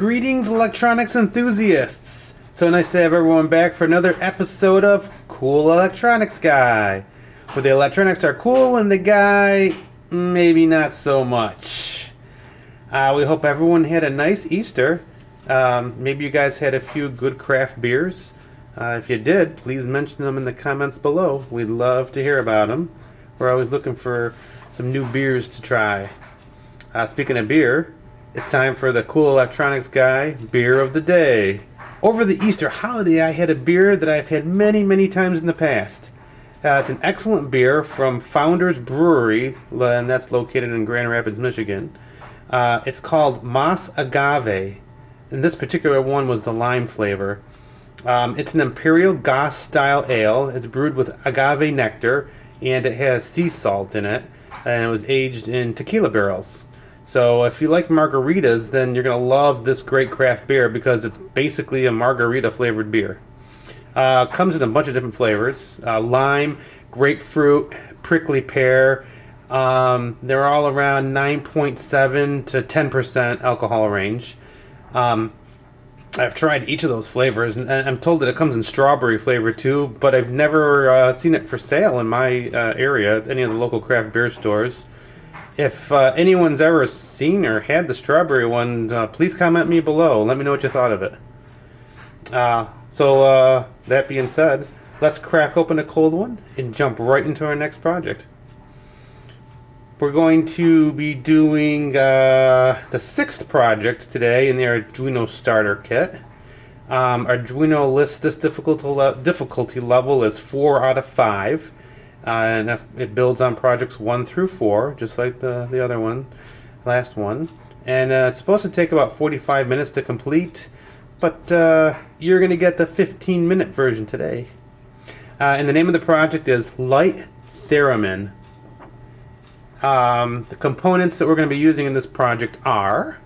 Greetings, electronics enthusiasts! So nice to have everyone back for another episode of Cool Electronics Guy, where the electronics are cool and the guy, maybe not so much. We hope everyone had a nice Easter. Maybe you guys had a few good craft beers. If you did, please mention them in the comments below. We'd love to hear about them. We're always looking for some new beers to try. Speaking of beer, it's time for the Cool Electronics Guy Beer of the Day. Over the Easter holiday, I had a beer that I've had many times in the past. It's an excellent beer from Founders Brewery, and that's located in Grand Rapids, Michigan. It's called Mas Agave, and this particular one was the lime flavor. It's an Imperial Goss style ale. It's brewed with agave nectar, and it has sea salt in it, and it was aged in tequila barrels. So if you like margaritas, then you're going to love this great craft beer because it's basically a margarita flavored beer. Comes in a bunch of different flavors. Lime, grapefruit, prickly pear. They're all around 9.7 to 10% alcohol range. I've tried each of those flavors, and I'm told that it comes in strawberry flavor too, but I've never seen it for sale in my area at any of the local craft beer stores. If anyone's ever seen or had the strawberry one, please comment me below. Let me know what you thought of it. So that being said, let's crack open a cold one and jump right into our next project. We're going to be doing the 6th project today in the Arduino Starter Kit. Arduino lists this difficulty level as 4 out of 5. And it builds on projects 1 through 4, just like the other one, last one. And it's supposed to take about 45 minutes to complete, but you're going to get the 15-minute version today. And the name of the project is Light Theremin. The components that we're going to be using in this project are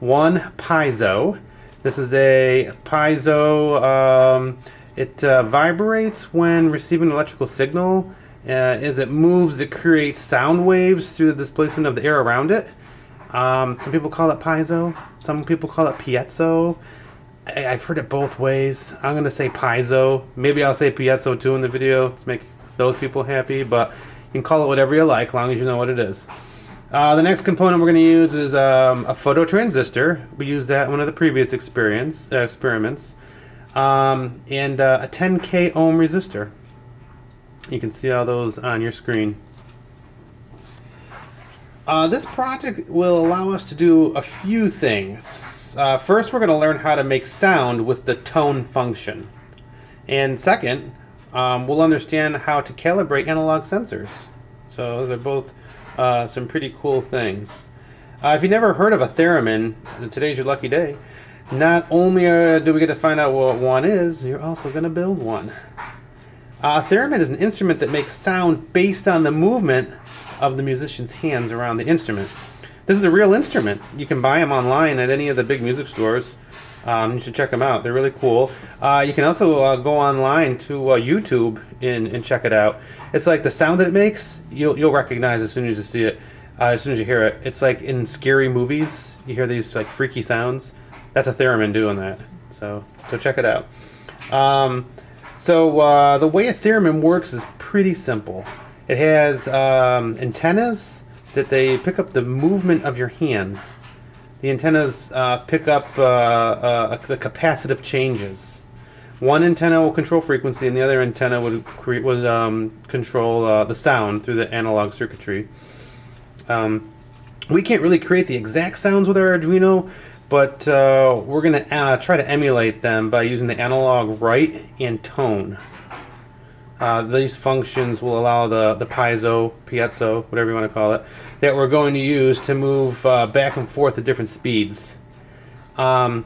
1 piezo. This is a piezo. It vibrates when receiving an electrical signal. As it moves, it creates sound waves through the displacement of the air around it. Some people call it piezo. Some people call it piezo. I've heard it both ways. I'm going to say piezo. Maybe I'll say piezo too in the video to make those people happy, but you can call it whatever you like, as long as you know what it is. The next component we're going to use is a phototransistor. We used that in one of the previous experiments. And a 10K ohm resistor. You can see all those on your screen. This project will allow us to do a few things. First, we're going to learn how to make sound with the tone function. And second, we'll understand how to calibrate analog sensors. So those are both some pretty cool things. If you've never heard of a theremin, today's your lucky day. Not only do we get to find out what one is, you're also going to build one. A theremin is an instrument that makes sound based on the movement of the musician's hands around the instrument. This is a real instrument. You can buy them online at any of the big music stores. You should check them out. They're really cool. You can also go online to YouTube and check it out. It's like the sound that it makes, you'll recognize as soon as you see it, as soon as you hear it. It's like in scary movies, you hear these like freaky sounds. That's a theremin doing that. So check it out. So the way a theremin works is pretty simple. It has antennas that they pick up the movement of your hands. The antennas pick up the capacitive changes. One antenna will control frequency, and the other antenna would control the sound through the analog circuitry. We can't really create the exact sounds with our Arduino, but we're going to try to emulate them by using the analog write and tone. These functions will allow the piezo, whatever you want to call it, that we're going to use to move back and forth at different speeds. The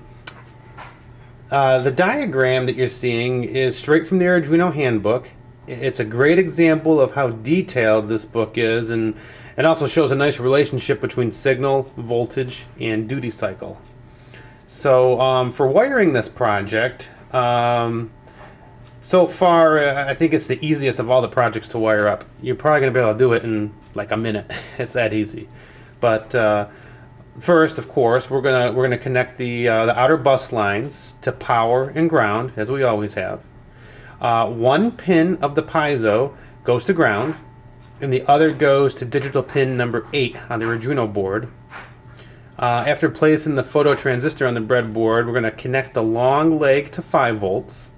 diagram that you're seeing is straight from the Arduino handbook. It's a great example of how detailed this book is, and it also shows a nice relationship between signal, voltage, and duty cycle. So for wiring this project, so far I think it's the easiest of all the projects to wire up. You're probably going to be able to do it in like a minute. It's that easy. But First, of course, we're gonna connect the outer bus lines to power and ground, as we always have. One pin of the piezo goes to ground, and the other goes to digital pin number 8 on the Arduino board. After placing the photo transistor on the breadboard, we're going to connect the long leg to 5 volts.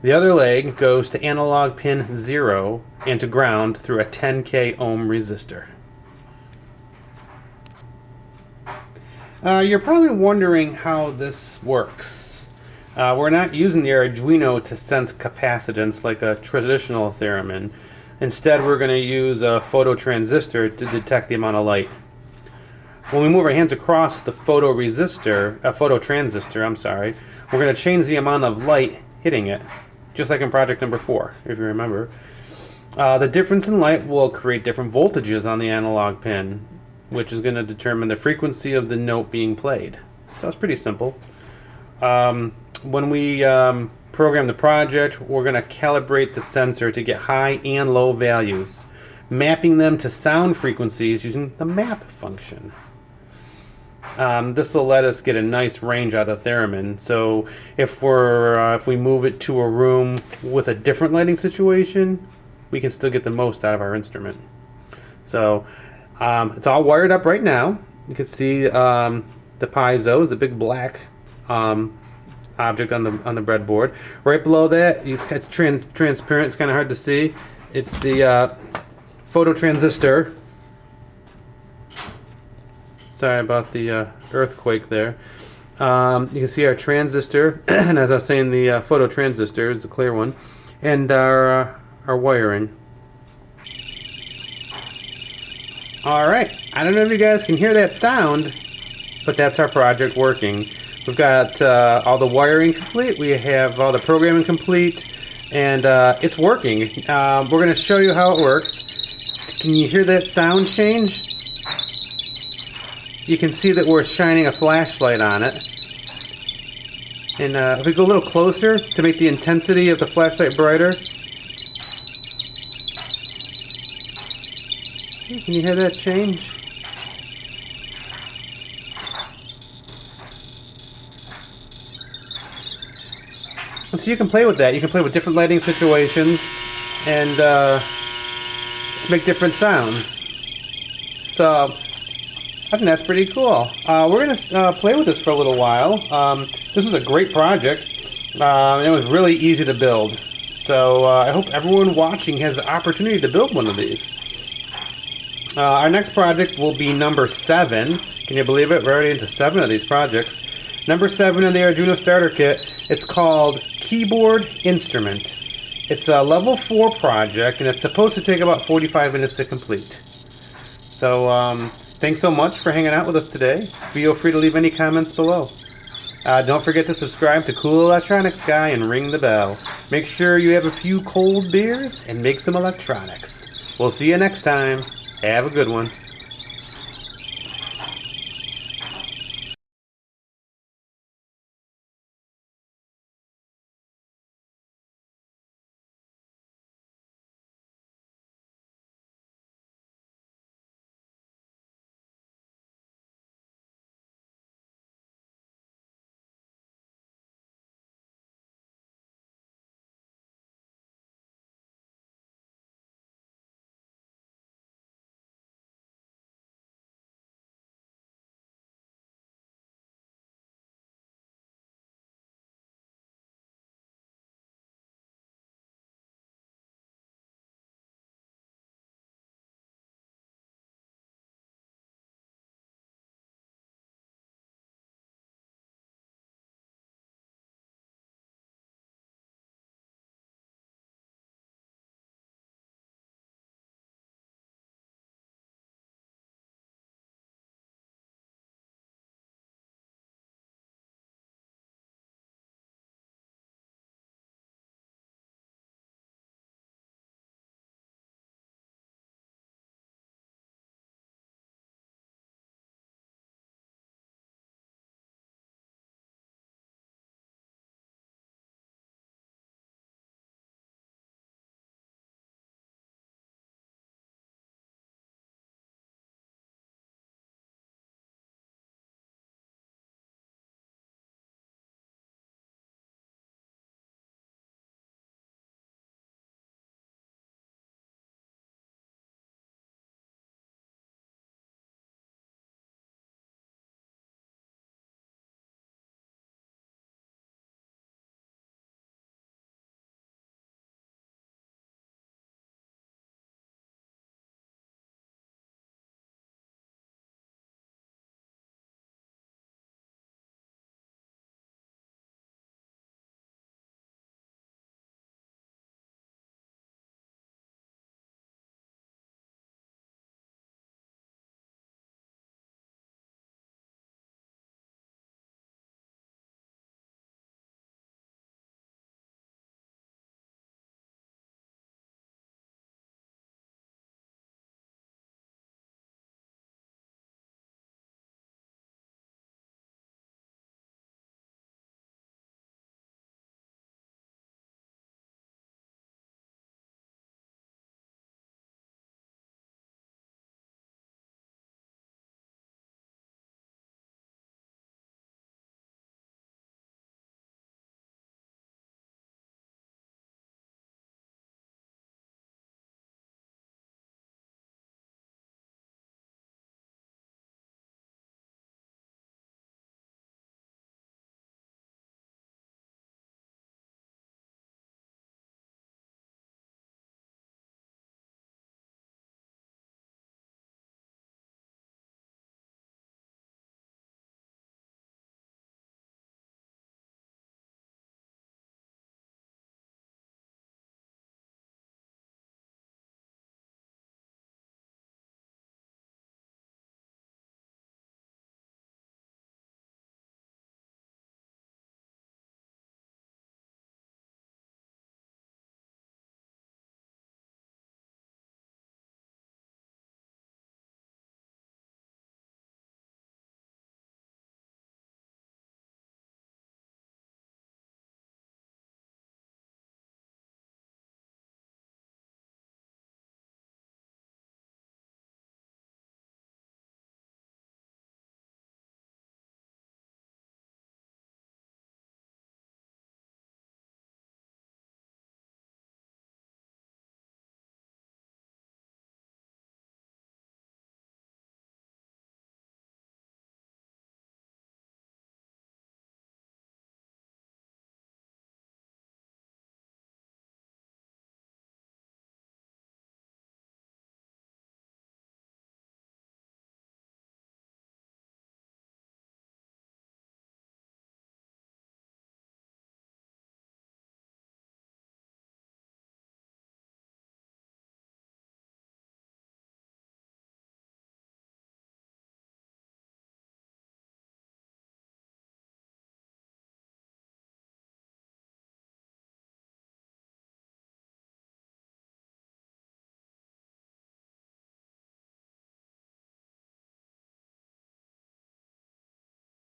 The other leg goes to analog pin 0 and to ground through a 10K ohm resistor. You're probably wondering how this works. We're not using the Arduino to sense capacitance like a traditional Theremin. Instead, we're going to use a photo transistor to detect the amount of light. When we move our hands across the photo transistor, we're going to change the amount of light hitting it, just like in project number 4, if you remember. The difference in light will create different voltages on the analog pin, which is going to determine the frequency of the note being played. So it's pretty simple. When we program the project, we're going to calibrate the sensor to get high and low values, mapping them to sound frequencies using the map function. This will let us get a nice range out of Theremin. So if we move it to a room with a different lighting situation, we can still get the most out of our instrument. So it's all wired up right now. You can see the piezo is the big black object on the breadboard. Right below that, it's transparent. It's kind of hard to see. It's the photo transistor. Sorry about the earthquake there. You can see our transistor, and as I was saying, the photo transistor is the clear one, and our wiring. All right, I don't know if you guys can hear that sound, but that's our project working. We've got all the wiring complete. We have all the programming complete, and it's working. We're going to show you how it works. Can you hear that sound change? You can see that we're shining a flashlight on it. And if we go a little closer to make the intensity of the flashlight brighter. Can you hear that change? And so you can play with that. You can play with different lighting situations and just make different sounds. So I think that's pretty cool. We're going to play with this for a little while. This was a great project. And it was really easy to build. So I hope everyone watching has the opportunity to build one of these. Our next project will be number 7. Can you believe it? We're already into 7 of these projects. Number 7 in the Arduino Starter Kit. It's called Keyboard Instrument. It's a level 4 project, and it's supposed to take about 45 minutes to complete. So thanks so much for hanging out with us today. Feel free to leave any comments below. Don't forget to subscribe to Kool Electronics Guy and ring the bell. Make sure you have a few cold beers and make some electronics. We'll see you next time. Have a good one.